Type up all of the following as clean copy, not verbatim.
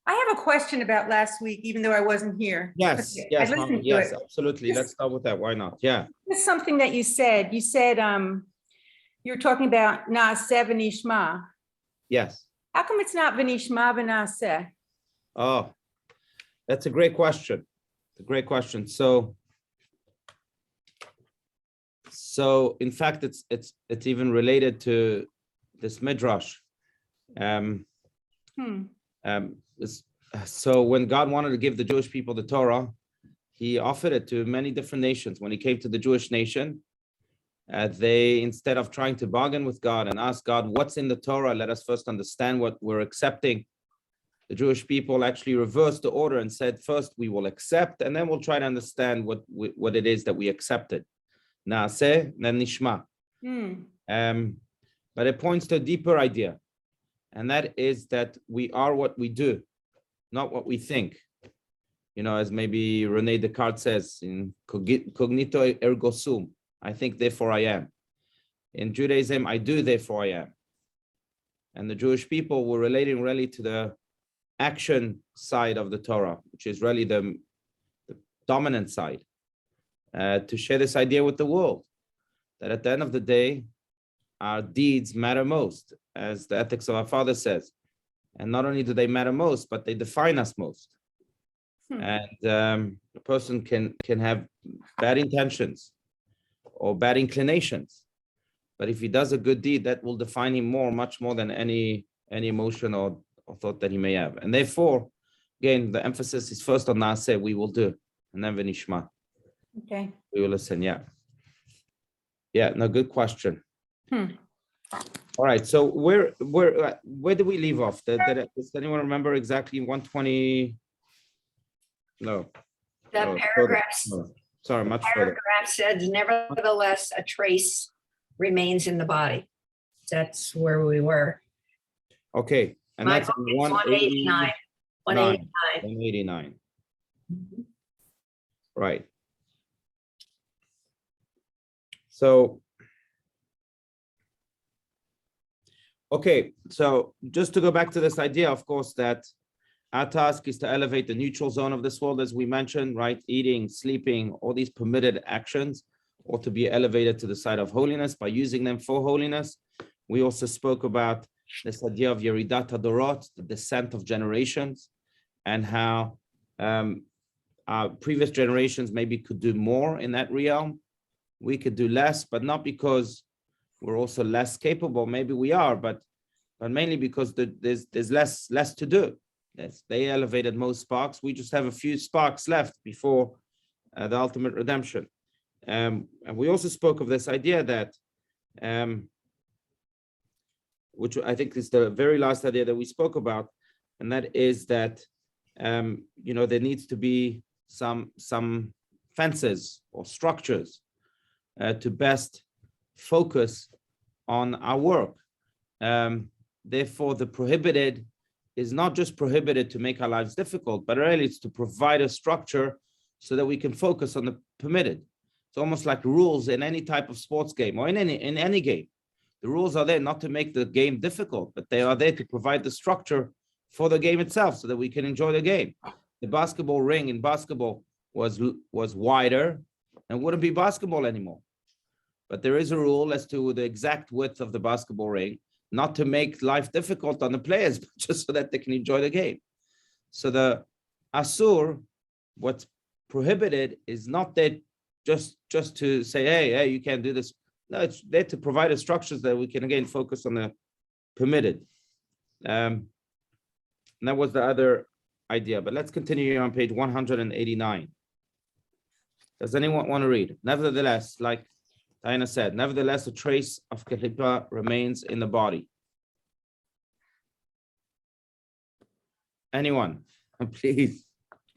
I have a question about last week, even though I wasn't here. Yes, I yes, listened Mama, to yes, it. absolutely. Let's start with that. Why not? Yeah. There's something that you said. You said you were talking about Naaseh v'nishma. Yes. How come it's not v'nishma v'naaseh? Oh, that's a great question. It's a great question. So in fact, it's even related to this midrash. So when God wanted to give the Jewish people the Torah, he offered it to many different nations. When he came to the Jewish nation, they, instead of trying to bargain with God and ask God, what's in the Torah? Let us first understand what we're accepting. The Jewish people actually reversed the order and said, first we will accept, and then we'll try to understand what it is that we accepted. Naaseh, then nishma. But it points to a deeper idea. And that is that we are what we do, not what we think. You know, as maybe René Descartes says in Cognito ergo sum, I think, therefore I am. In Judaism, I do, therefore I am. And the Jewish people were relating really to the action side of the Torah, which is really the dominant side, to share this idea with the world, that at the end of the day, our deeds matter most, as the Ethics of Our Father says. And not only do they matter most, but they define us most. And a person can have bad intentions or bad inclinations, but if he does a good deed, that will define him much more than any emotion or thought that he may have. And therefore, again, the emphasis is first on Naaseh, we will do, and then v'nishma. Okay. We will listen. Yeah, no, good question. All right, so where do we leave off? Does anyone remember exactly 120? No. The paragraph. Sorry, much further. Paragraph said, nevertheless, a trace remains in the body. That's where we were. Okay, and that's 189. 189. Right. So, okay, so just to go back to this idea, of course, that our task is to elevate the neutral zone of this world, as we mentioned, right? Eating, sleeping, all these permitted actions, or to be elevated to the side of holiness by using them for holiness. We also spoke about this idea of Yeridat Hadorot, the descent of generations, and how our previous generations maybe could do more in that realm. We could do less, but not because we're also less capable. Maybe we are, but mainly because there's less to do. Yes, they elevated most sparks. We just have a few sparks left before the ultimate redemption. And we also spoke of this idea that, which I think is the very last idea that we spoke about, and that is that there needs to be some fences or structures to best focus on our work. Therefore, the prohibited is not just prohibited to make our lives difficult, but really it's to provide a structure so that we can focus on the permitted. It's almost like rules in any type of sports game or in any game. The rules are there not to make the game difficult, but they are there to provide the structure for the game itself so that we can enjoy the game. The basketball ring in basketball was wider and wouldn't be basketball anymore. But there is a rule as to the exact width of the basketball ring, not to make life difficult on the players, but just so that they can enjoy the game. So the Asur, what's prohibited is not that just to say, hey, you can't do this. No, it's there to provide a structure that we can again focus on the permitted. And that was the other idea. But let's continue on page 189. Does anyone want to read? Nevertheless, like Tanya said, nevertheless, a trace of Kelipa remains in the body. Anyone? Please.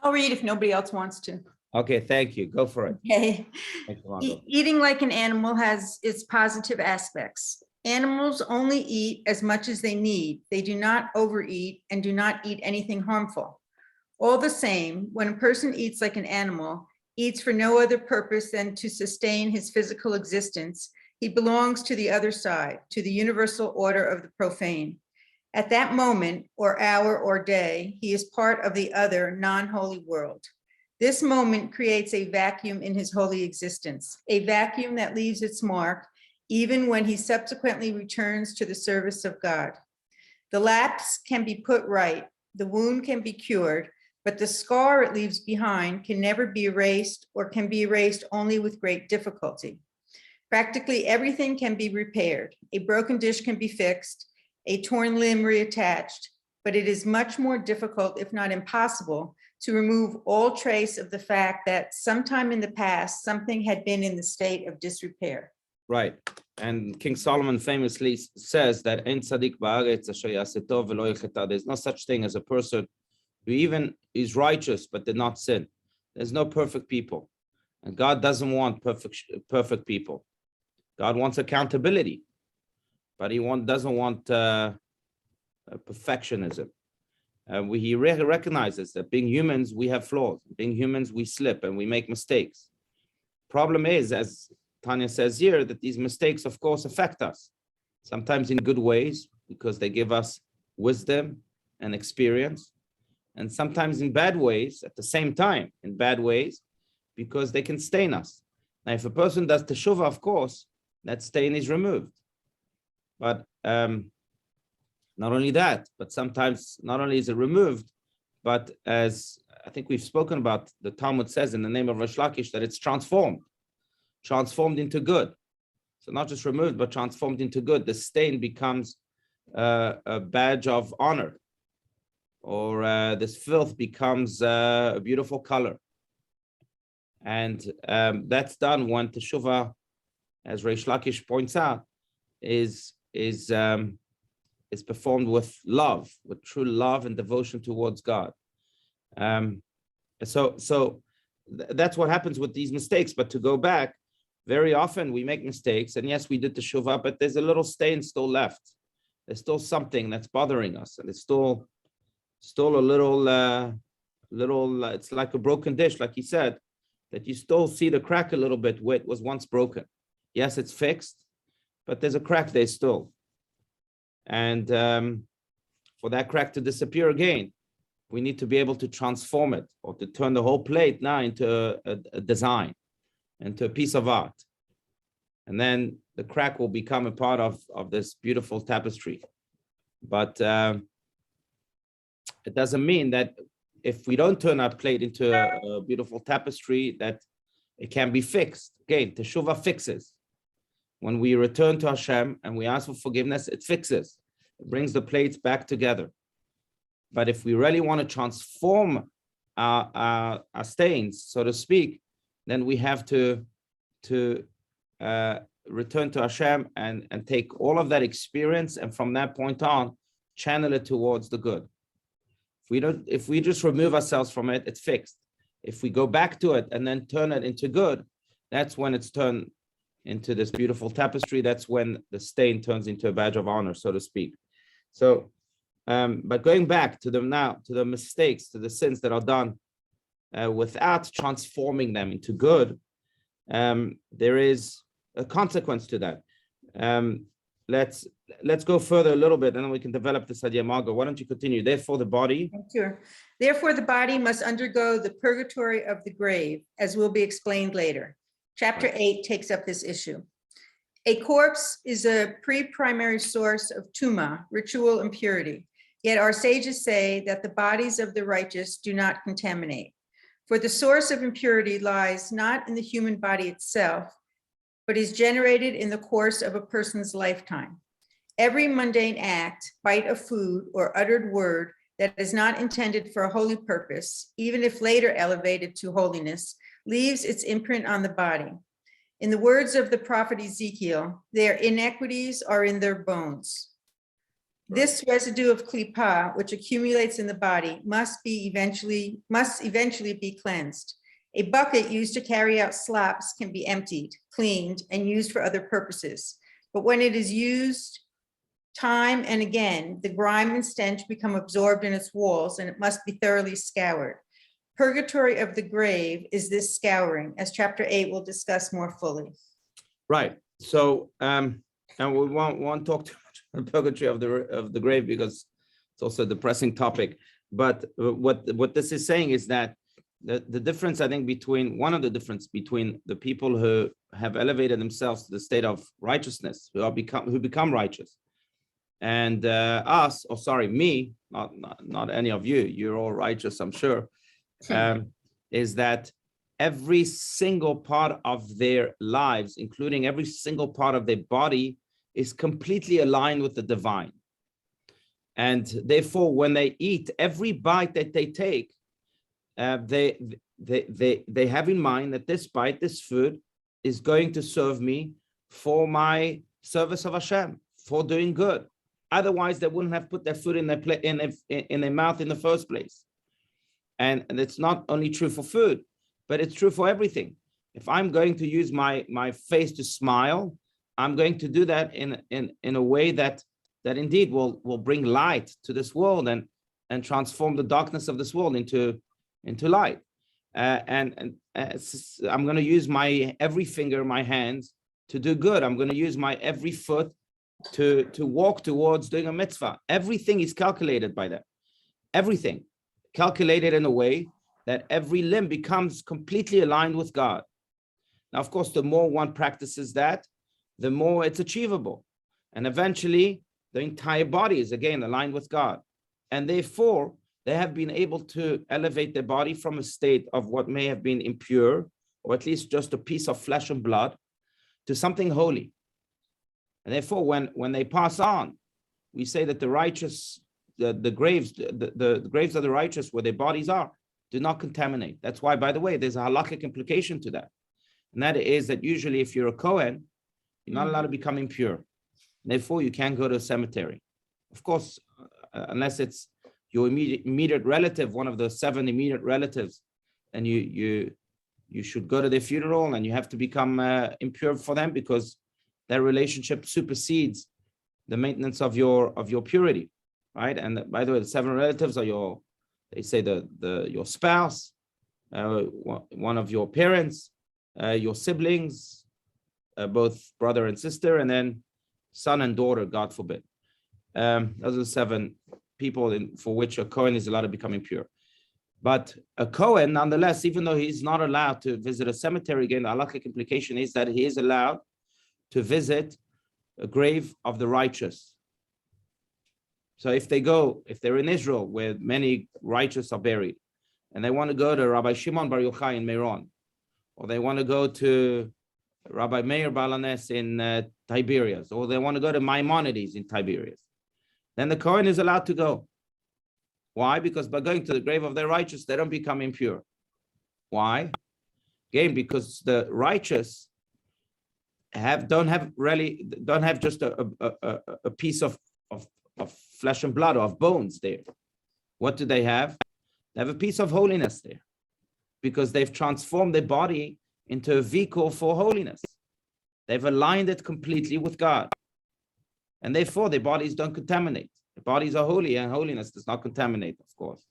I'll read if nobody else wants to. Okay, thank you. Go for it. Okay. Thank you, Margot. Eating like an animal has its positive aspects. Animals only eat as much as they need. They do not overeat and do not eat anything harmful. All the same, when a person eats like an animal, eats for no other purpose than to sustain his physical existence, he belongs to the other side, to the universal order of the profane. At that moment, or hour, or day, he is part of the other non-holy world. This moment creates a vacuum in his holy existence, a vacuum that leaves its mark even when he subsequently returns to the service of God. The lapse can be put right, the wound can be cured, but the scar it leaves behind can never be erased or can be erased only with great difficulty. Practically everything can be repaired. A broken dish can be fixed, a torn limb reattached, but it is much more difficult, if not impossible, to remove all trace of the fact that sometime in the past, something had been in the state of disrepair. Right. And King Solomon famously says that there's no such thing as a person who even is righteous but did not sin. There's no perfect people. And God doesn't want perfect people. God wants accountability, but he doesn't want perfectionism. He recognizes that being humans, we have flaws. Being humans, we slip and we make mistakes. Problem is, as Tanya says here, that these mistakes, of course, affect us. Sometimes in good ways, because they give us wisdom and experience. And sometimes in bad ways, at the same time, in bad ways, because they can stain us. Now, if a person does teshuvah, of course, that stain is removed. But not only that, but sometimes not only is it removed, but as I think we've spoken about, the Talmud says in the name of Rish Lakish that it's transformed into good. So not just removed, but transformed into good. The stain becomes a badge of honor, or this filth becomes a beautiful color. And that's done when teshuvah, as Rish Lakish points out, is performed with love, with true love and devotion towards God. So that's what happens with these mistakes. But to go back, very often we make mistakes, and yes, we did teshuvah, but there's a little stain still left. There's still something that's bothering us, and it's still a little. It's like a broken dish, like he said, that you still see the crack a little bit where it was once broken. Yes, it's fixed, but there's a crack there still. And for that crack to disappear again, we need to be able to transform it, or to turn the whole plate now into a design, into a piece of art. And then the crack will become a part of this beautiful tapestry. But it doesn't mean that if we don't turn our plate into a beautiful tapestry, that it can be fixed. Again, teshuvah fixes. When we return to Hashem and we ask for forgiveness, it fixes. It brings the plates back together. But if we really want to transform our stains, so to speak, then we have to return to Hashem and take all of that experience, and from that point on, channel it towards the good. If we just remove ourselves from it, it's fixed. If we go back to it and then turn it into good, that's when it's turned into this beautiful tapestry. That's when the stain turns into a badge of honor, so to speak. So, but going back to the mistakes, to the sins that are done without transforming them into good, there is a consequence to that. Let's go further a little bit, and then we can develop this idea. Margot, why don't you continue? Therefore, the body. Sure. Therefore, the body must undergo the purgatory of the grave, as will be explained later. Chapter 8 takes up this issue. A corpse is a pre-primary source of tuma, ritual impurity. Yet our sages say that the bodies of the righteous do not contaminate. For the source of impurity lies not in the human body itself, but is generated in the course of a person's lifetime. Every mundane act, bite of food, or uttered word that is not intended for a holy purpose, even if later elevated to holiness, leaves its imprint on the body. In the words of the prophet Ezekiel, their inequities are in their bones. This residue of klipa, which accumulates in the body, must eventually be cleansed. A bucket used to carry out slops can be emptied, cleaned, and used for other purposes. But when it is used time and again, the grime and stench become absorbed in its walls, and it must be thoroughly scoured. Purgatory of the grave is this scouring, as chapter 8 will discuss more fully. Right. So, and we won't talk too much purgatory of the grave, because it's also a depressing topic. But what this is saying is that the difference, I think, one of the difference between the people who have elevated themselves to the state of righteousness, who become righteous, and us, or sorry, me, not any of you, you're all righteous, I'm sure, is that every single part of their lives, including every single part of their body, is completely aligned with the divine. And therefore, when they eat, every bite that they take, they have in mind that this bite, this food, is going to serve me for my service of Hashem, for doing good. Otherwise, they wouldn't have put their food in their mouth in the first place. And it's not only true for food, but it's true for everything. If I'm going to use my face to smile, I'm going to do that in a way that indeed will bring light to this world and transform the darkness of this world into light. And I'm going to use my every finger, my hands, to do good. I'm going to use my every foot to walk towards doing a mitzvah. Everything is calculated by that. Everything calculated in a way that every limb becomes completely aligned with God. Now, of course, the more one practices that, the more it's achievable. And eventually, the entire body is again aligned with God. And therefore, they have been able to elevate their body from a state of what may have been impure, or at least just a piece of flesh and blood, to something holy. And therefore, when they pass on, we say that the righteous, the graves of the righteous where their bodies are, do not contaminate. That's why, by the way, there's a halakhic implication to that. And that is that usually if you're a Kohen, you're not allowed to become impure. Therefore, you can't go to a cemetery. Of course, unless it's your immediate relative, one of the 7 immediate relatives, and you should go to their funeral, and you have to become impure for them, because that relationship supersedes the maintenance of your purity, right? And by the way, the 7 relatives are your spouse, one of your parents, your siblings, both brother and sister, and then son and daughter, God forbid. Those are the 7 people for which a Kohen is allowed to become impure. But a Kohen, nonetheless, even though he's not allowed to visit a cemetery, again, the halakhic implication is that he is allowed to visit a grave of the righteous. So if they're in Israel, where many righteous are buried, and they want to go to Rabbi Shimon Bar Yochai in Meron, or they want to go to Rabbi Meir Balanes in Tiberias, or they want to go to Maimonides in Tiberias, then the Kohen is allowed to go. Why? Because by going to the grave of the righteous, they don't become impure. Why? Again, because the righteous don't have just a piece of flesh and blood or of bones there. What do they have? They have a piece of holiness there, because they've transformed their body into a vehicle for holiness. They've aligned it completely with God. And therefore, their bodies don't contaminate. The bodies are holy, and holiness does not contaminate, of course.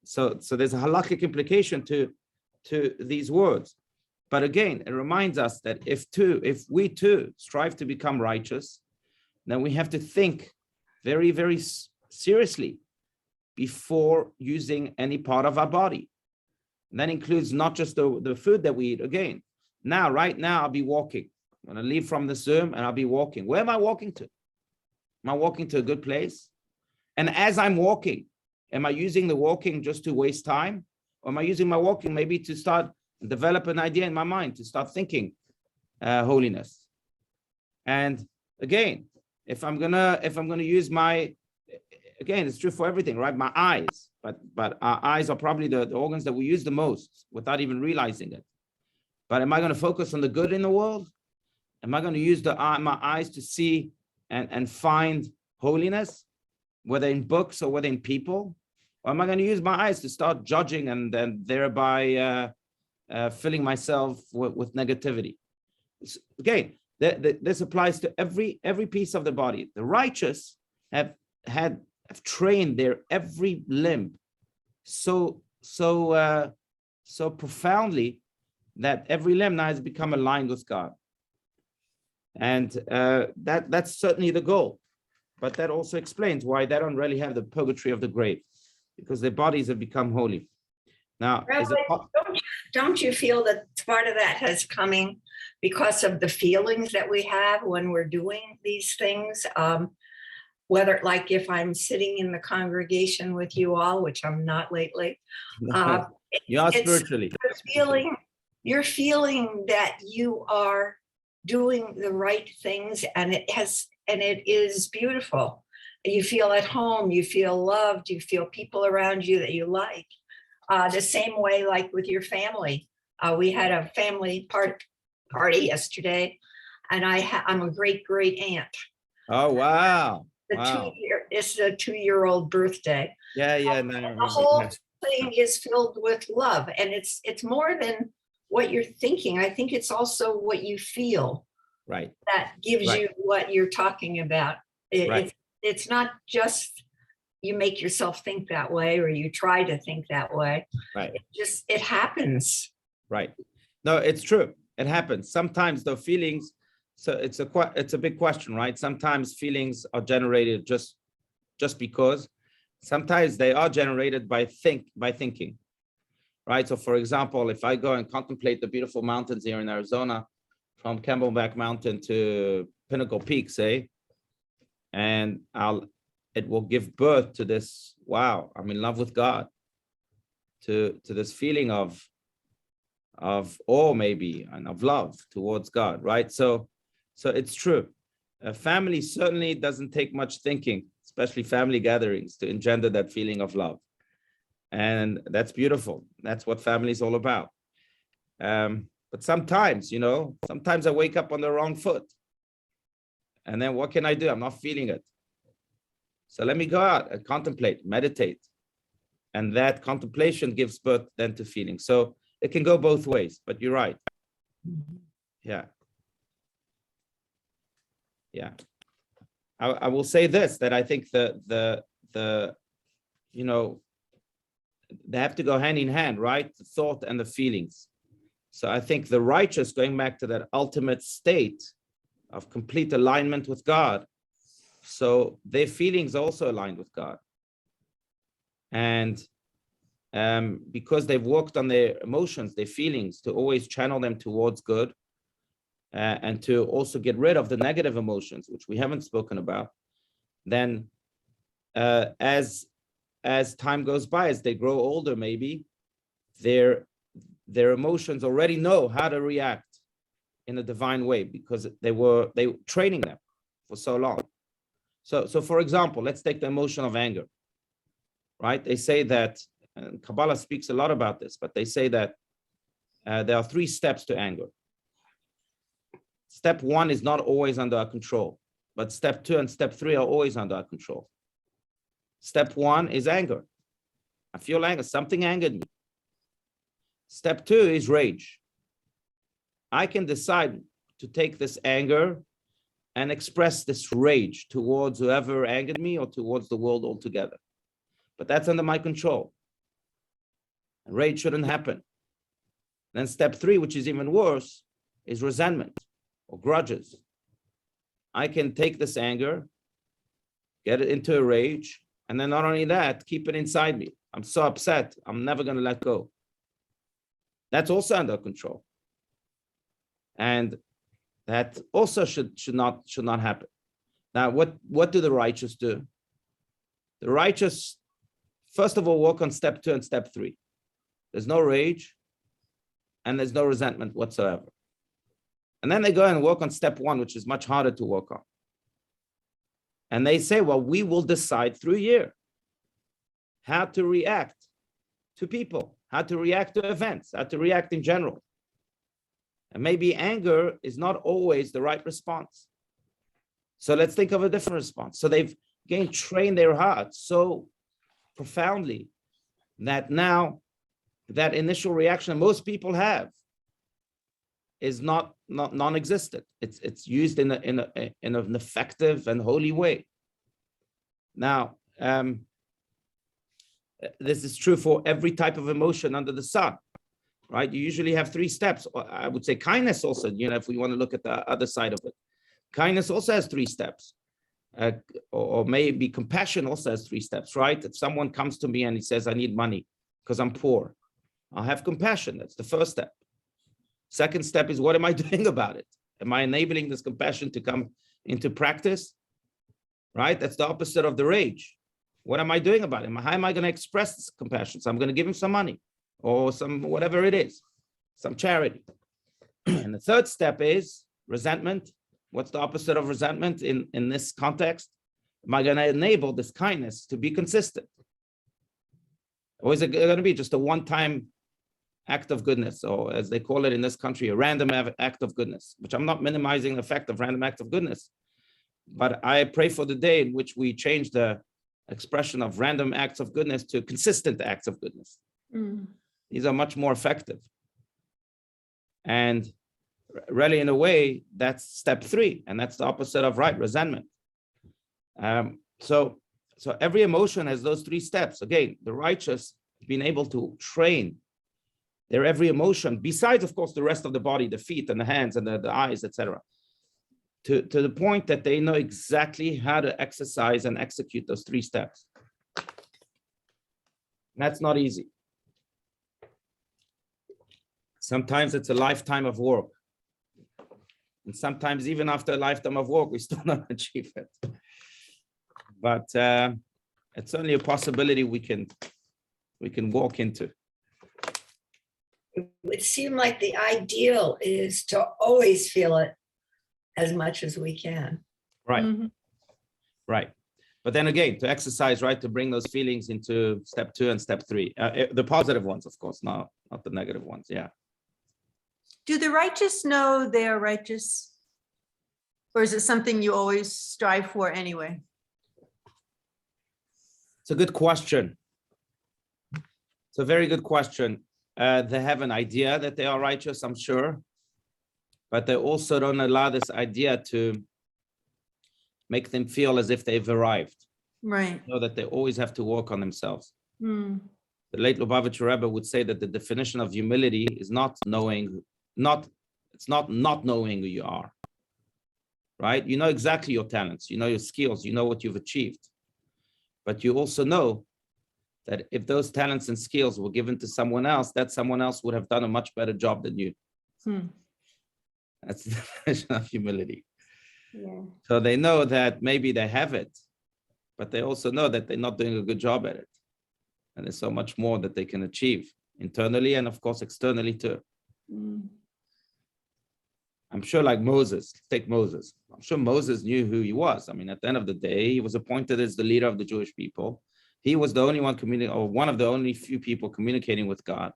So there's a halakhic implication to these words. But again, it reminds us that if we too strive to become righteous, then we have to think very, very seriously before using any part of our body. And that includes not just the food that we eat. Again, right now, I'll be walking. I'm going to leave from the Zoom, and I'll be walking. Where am I walking to? Am I walking to a good place? And as I'm walking, am I using the walking just to waste time? Or am I using my walking maybe to start and develop an idea in my mind, to start thinking holiness? And again, if I'm gonna use it's true for everything, right? My eyes, but our eyes are probably the organs that we use the most without even realizing it. But am I going to focus on the good in the world? Am I going to use my eyes to see and find holiness, whether in books or whether in people? Or am I going to use my eyes to start judging and then thereby filling myself with negativity? Again, this applies to every piece of the body. The righteous have trained their every limb so profoundly that every limb now has become aligned with God. And that's certainly the goal. but that also explains why they don't really have the purgatory of the grave, because their bodies have become holy. Now, is it, Rabbi, don't you feel that part of that has coming because of the feelings that we have when we're doing these things? Whether, like, if I'm sitting in the congregation with you all, which I'm not lately, you are it's spiritually. you're feeling that you are doing the right things, and it is beautiful. You feel at home, you feel loved, you feel people around you that you like. The same way, like with your family. We had a family party yesterday, and I'm a great aunt. Oh, wow. Wow. It's a 2-year-old birthday. Yeah, no, I The remember. whole Yeah. thing is filled with love, and it's more than what you're thinking. I think it's also what you feel Right. that gives Right. you what you're talking about. Right. It's not just you make yourself think that way, or you try to think that way. Right. It happens. Right. No, it's true. It happens. Sometimes the feelings, so it's a big question, right? Sometimes feelings are generated just because. Sometimes they are generated by thinking, right? So for example, if I go and contemplate the beautiful mountains here in Arizona, from Camelback Mountain to Pinnacle Peak, say, and it will give birth to this, wow, I'm in love with God, to this feeling of awe maybe, and of love towards God, right? So it's true. A family certainly doesn't take much thinking, especially family gatherings, to engender that feeling of love. And that's beautiful. That's what family is all about. But sometimes, sometimes I wake up on the wrong foot. And then what can I do? I'm not feeling it. So let me go out and contemplate, meditate. And that contemplation gives birth then to feeling. So it can go both ways, but you're right. Yeah. I will say this, that I think they have to go hand in hand, right? The thought and the feelings. So I think the righteous, going back to that ultimate state of complete alignment with God, so their feelings are also aligned with God. And because they've worked on their emotions, their feelings, to always channel them towards good, and to also get rid of the negative emotions, which we haven't spoken about, then as time goes by, as they grow older, maybe their emotions already know how to react in a divine way, because they were training them for so long. So for example, let's take the emotion of anger, right? They say that, and Kabbalah speaks a lot about this, but they say that there are 3 steps to anger. Step 1 is not always under our control, but step 2 and step 3 are always under our control. Step 1 is anger. I feel anger, something angered me. Step 2 is rage. I can decide to take this anger and express this rage towards whoever angered me or towards the world altogether. But that's under my control. And rage shouldn't happen. Then step 3, which is even worse, is resentment or grudges. I can take this anger, get it into a rage, and then not only that, keep it inside me. I'm so upset, I'm never going to let go. That's also under control. And that also should not happen. Now, what do the righteous do? The righteous, first of all, work on step 2 and step 3. There's no rage and there's no resentment whatsoever. And then they go and work on step 1, which is much harder to work on. And they say, well, we will decide through a year how to react to people, how to react to events, how to react in general. And maybe anger is not always the right response. So let's think of a different response. So they've again trained their hearts so profoundly that now that initial reaction most people have is not non-existent. It's used in an effective and holy way. Now, this is true for every type of emotion under the sun, right? You usually have 3 steps. I would say kindness also, if we want to look at the other side of it. Kindness also has 3 steps. or maybe compassion also has 3 steps, right? If someone comes to me and he says, I need money because I'm poor, I'll have compassion. That's the first step. Second step is, what am I doing about it? Am I enabling this compassion to come into practice? Right? That's the opposite of the rage. What am I doing about it? How am I going to express this compassion? So I'm going to give him some money or some, whatever it is, some charity. And the third step is resentment. What's the opposite of resentment in this context? Am I going to enable this kindness to be consistent? Or is it going to be just a one-time act of goodness, or as they call it in this country, a random act of goodness, which I'm not minimizing the effect of random act of goodness. But I pray for the day in which we change the expression of random acts of goodness to consistent acts of goodness. These are much more effective. And really, in a way, that's step 3, and that's the opposite of resentment. So every emotion has those 3 steps. Again, the righteous being able to train their every emotion, besides, of course, the rest of the body, the feet and the hands and the eyes, etc., to the point that they know exactly how to exercise and execute those 3 steps. That's not easy. Sometimes it's a lifetime of work. And sometimes even after a lifetime of work, we still don't achieve it. But it's certainly a possibility we can walk into. It would seem like the ideal is to always feel it as much as we can. Right. Right. But then again, to exercise, right, to bring those feelings into step 2 and step 3, the positive ones, of course, not the negative ones. Yeah. Do the righteous know they are righteous? Or is it something you always strive for anyway? It's a good question. It's a very good question. They have an idea that they are righteous, I'm sure, but they also don't allow this idea to make them feel as if they've arrived. Right. Know that they always have to work on themselves. The late Lubavitcher Rebbe would say that the definition of humility is not knowing, not knowing who you are. Right? You know exactly your talents, you know your skills, you know what you've achieved. But you also know that if those talents and skills were given to someone else, that someone else would have done a much better job than you. That's the definition of humility. Yeah. So they know that maybe they have it, but they also know that they're not doing a good job at it. And there's so much more that they can achieve internally and, of course, externally too. I'm sure, like Moses, take Moses. I'm sure Moses knew who he was. I mean, at the end of the day, he was appointed as the leader of the Jewish people. He was the only one or one of the only few people communicating with God.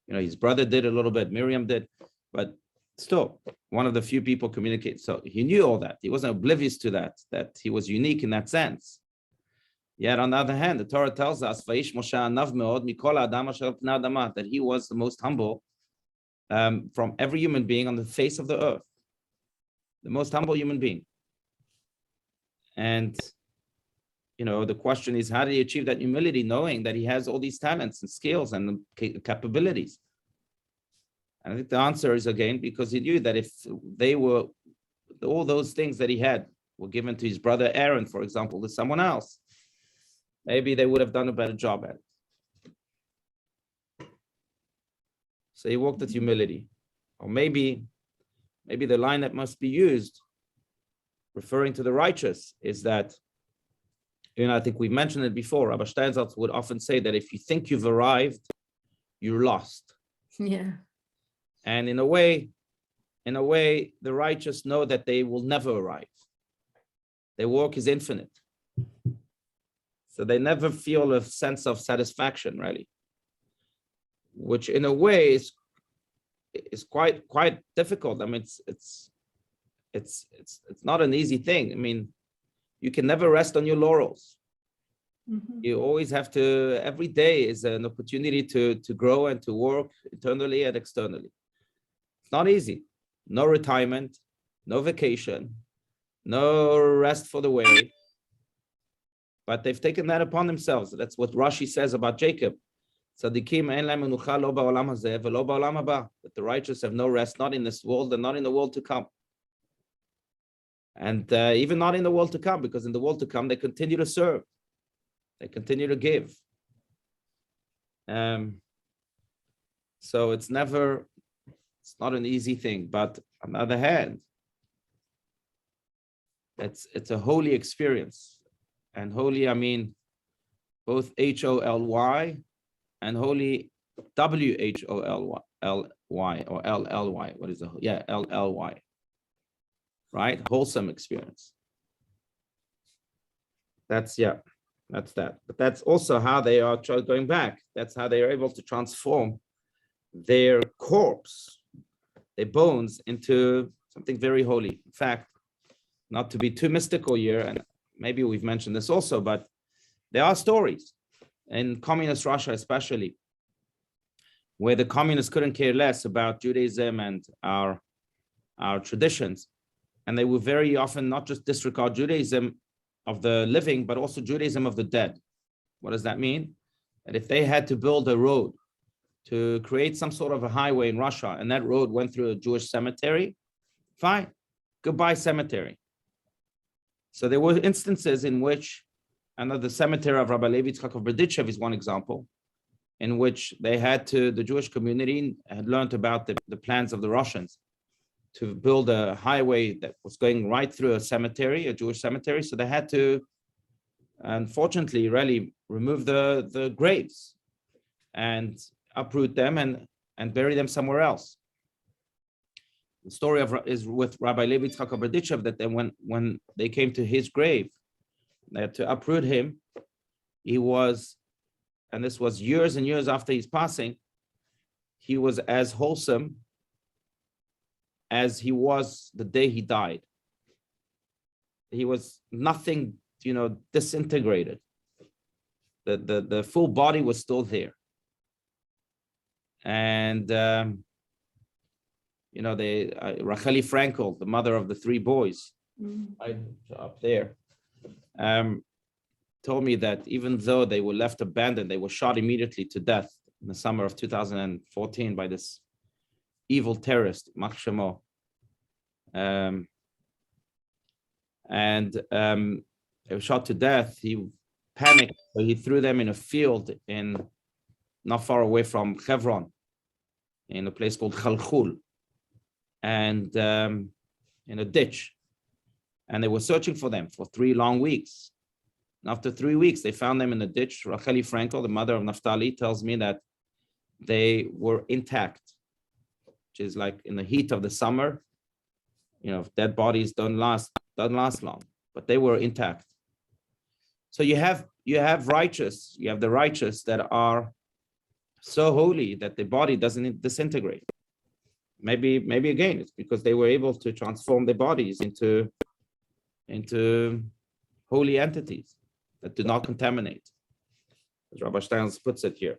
You know, his brother did a little bit, Miriam did, but still one of the few people communicate. So he knew all that. He wasn't oblivious to that he was unique in that sense. Yet on the other hand, the Torah tells us that he was the most humble from every human being on the face of the earth, the most humble human being. And you know, the question is, how did he achieve that humility, knowing that he has all these talents and skills and capabilities? And I think the answer is, again, because he knew that if they were, all those things that he had were given to his brother Aaron, for example, to someone else, maybe they would have done a better job at it. So he walked with humility. Or maybe the line that must be used, referring to the righteous, is that, you know, I think we mentioned it before. Rabbi Steinsaltz would often say that if you think you've arrived, you're lost. Yeah. And in a way, the righteous know that they will never arrive. Their work is infinite. So they never feel a sense of satisfaction, really, which in a way is quite difficult. I mean, it's not an easy thing. I mean, you can never rest on your laurels. You always have to, every day is an opportunity to grow and to work internally and externally. It's not easy. No retirement, no vacation, no rest for the weary. But they've taken that upon themselves. That's what Rashi says about Jacob. That the righteous have no rest, not in this world and not in the world to come. And even not in the world to come, because in the world to come, they continue to serve. They continue to give. So it's not an easy thing, but on the other hand, it's a holy experience. And holy, I mean, both Holy and holy WHOLY or LLY. What is the, yeah, LLY, right? Wholesome experience. That's that. But that's also how they are going back. That's how they are able to transform their corpse, their bones, into something very holy. In fact, not to be too mystical here, and maybe we've mentioned this also, but there are stories in communist Russia, especially, where the communists couldn't care less about Judaism and our traditions. And they would very often not just disregard Judaism of the living, but also Judaism of the dead. What does that mean? That if they had to build a road to create some sort of a highway in Russia, and that road went through a Jewish cemetery, fine, goodbye cemetery. So there were instances in which, the cemetery of Rabbi Levi Yitzchak of Berdichev is one example, in which the Jewish community had learned about the plans of the Russians to build a highway that was going right through a cemetery, a Jewish cemetery. So they had to, unfortunately, really remove the graves and uproot them and bury them somewhere else. The story is with Rabbi Levi Yitzchak of Berdichev, that then when they came to his grave, they had to uproot him. He was, and this was years and years after his passing, he was as wholesome as he was the day he died. He was nothing, disintegrated. The full body was still there. And, Racheli Frankel, the mother of the three boys, up there, told me that even though they were left abandoned, they were shot immediately to death in the summer of 2014 by this evil terrorist, Mach Shemo. They were shot to death. He panicked, so he threw them in a field not far away from Hebron, in a place called Khalkhul, and in a ditch. And they were searching for them for 3 long weeks. And after 3 weeks, they found them in the ditch. Racheli Frankel, the mother of Naftali, tells me that they were intact, which is like in the heat of the summer. Dead bodies don't last long, but they were intact. So you have the righteous that are so holy that the body doesn't disintegrate. Maybe again, it's because they were able to transform their bodies into holy entities that do not contaminate, as Rabbi Stein puts it here.